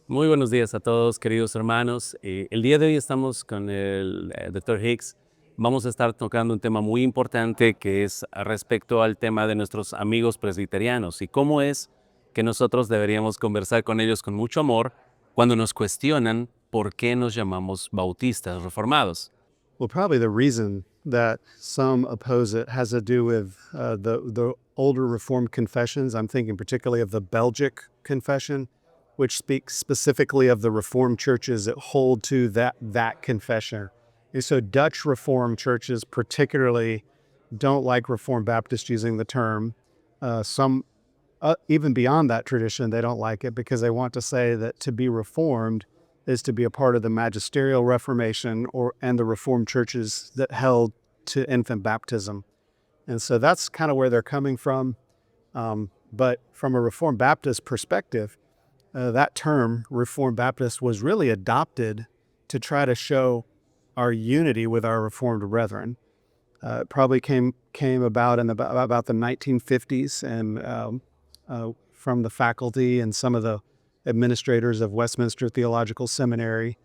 Muy buenos días a todos, queridos hermanos. El día de hoy estamos con el Dr. Hicks. Vamos a estar tocando un tema muy importante que es respecto al tema de nuestros amigos presbiterianos y cómo es que nosotros deberíamos conversar con ellos con mucho amor cuando nos cuestionan por qué nos llamamos bautistas reformados. Well, probably the reason that some oppose it has to do with the older Reformed confessions. I'm thinking particularly of the Belgic Confession, which speaks specifically of the Reformed churches that hold to that confession. And so Dutch Reformed churches particularly don't like Reformed Baptists using the term. Some even beyond that tradition, they don't like it because they want to say that to be Reformed is to be a part of the magisterial Reformation and the Reformed churches that held to infant baptism. And so that's kind of where they're coming from. But from a Reformed Baptist perspective, that term, Reformed Baptist, was really adopted to try to show our unity with our Reformed brethren. It probably came about in about the 1950s, and from the faculty and some of the administrators of Westminster Theological Seminary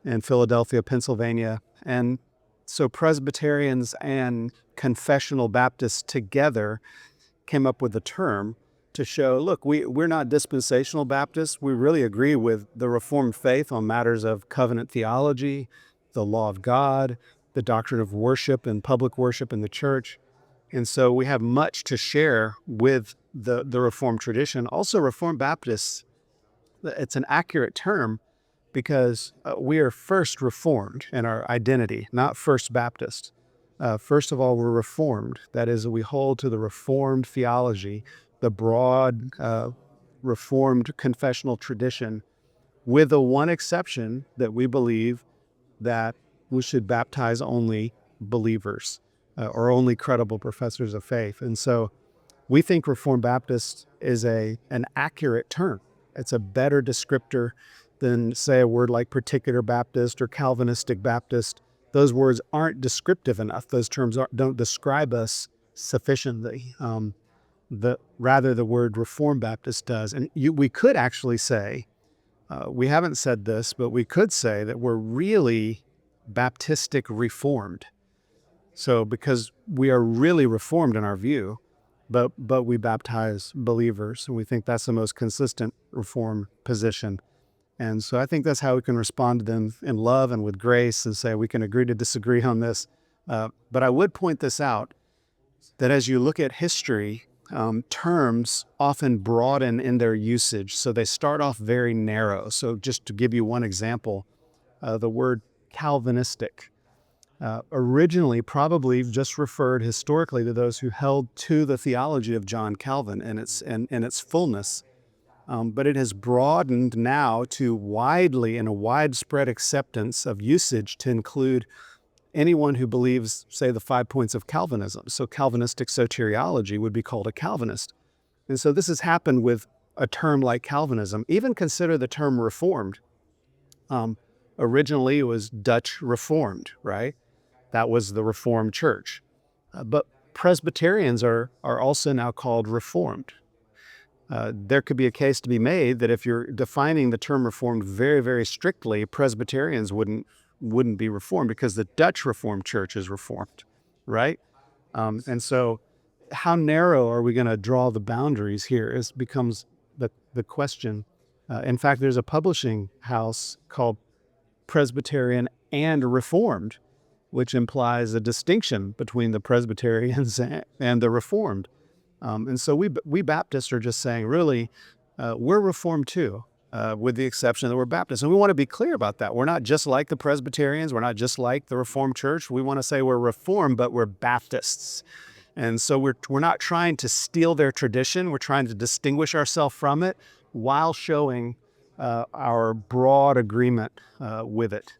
in Philadelphia, Pennsylvania. And so Presbyterians and confessional Baptists together came up with the term to show, look, we're not dispensational Baptists. We really agree with the Reformed faith on matters of covenant theology, the law of God, the doctrine of worship and public worship in the church. And so we have much to share with the Reformed tradition. Also, Reformed Baptists, it's an accurate term because we are first Reformed in our identity, not First Baptist. First of all, we're Reformed. That is, we hold to the Reformed theology, the broad Reformed confessional tradition, with the one exception that we believe that we should baptize only believers or only credible professors of faith. And so we think Reformed Baptist is an accurate term. It's a better descriptor than, say, a word like particular Baptist or Calvinistic Baptist. Those words aren't descriptive enough. Those terms don't describe us sufficiently. Rather, the word Reformed Baptist does. And we could actually say, we haven't said this, but we could say that we're really Baptistic Reformed. So because we are really Reformed in our view, but we baptize believers, and we think that's the most consistent Reformed position. And so I think that's how we can respond to them in love and with grace and say we can agree to disagree on this. But I would point this out, that as you look at history, terms often broaden in their usage. So they start off very narrow. So just to give you one example, the word Calvinistic originally probably just referred historically to those who held to the theology of John Calvin in its fullness. But it has broadened now to widely and a widespread acceptance of usage to include anyone who believes, say, the 5 points of Calvinism. So Calvinistic soteriology would be called a Calvinist. And so this has happened with a term like Calvinism. Even consider the term Reformed. Originally, it was Dutch Reformed, right? That was the Reformed Church. But Presbyterians are also now called Reformed. There could be a case to be made that if you're defining the term Reformed very, very strictly, Presbyterians wouldn't be Reformed because the Dutch Reformed Church is Reformed, right? And so how narrow are we going to draw the boundaries here becomes the question. In fact, there's a publishing house called Presbyterian and Reformed, which implies a distinction between the Presbyterians and the Reformed. And so we Baptists are just saying, really, we're Reformed too, with the exception that we're Baptists. And we want to be clear about that. We're not just like the Presbyterians. We're not just like the Reformed Church. We want to say we're Reformed, but we're Baptists. And so we're not trying to steal their tradition. We're trying to distinguish ourselves from it while showing our broad agreement with it.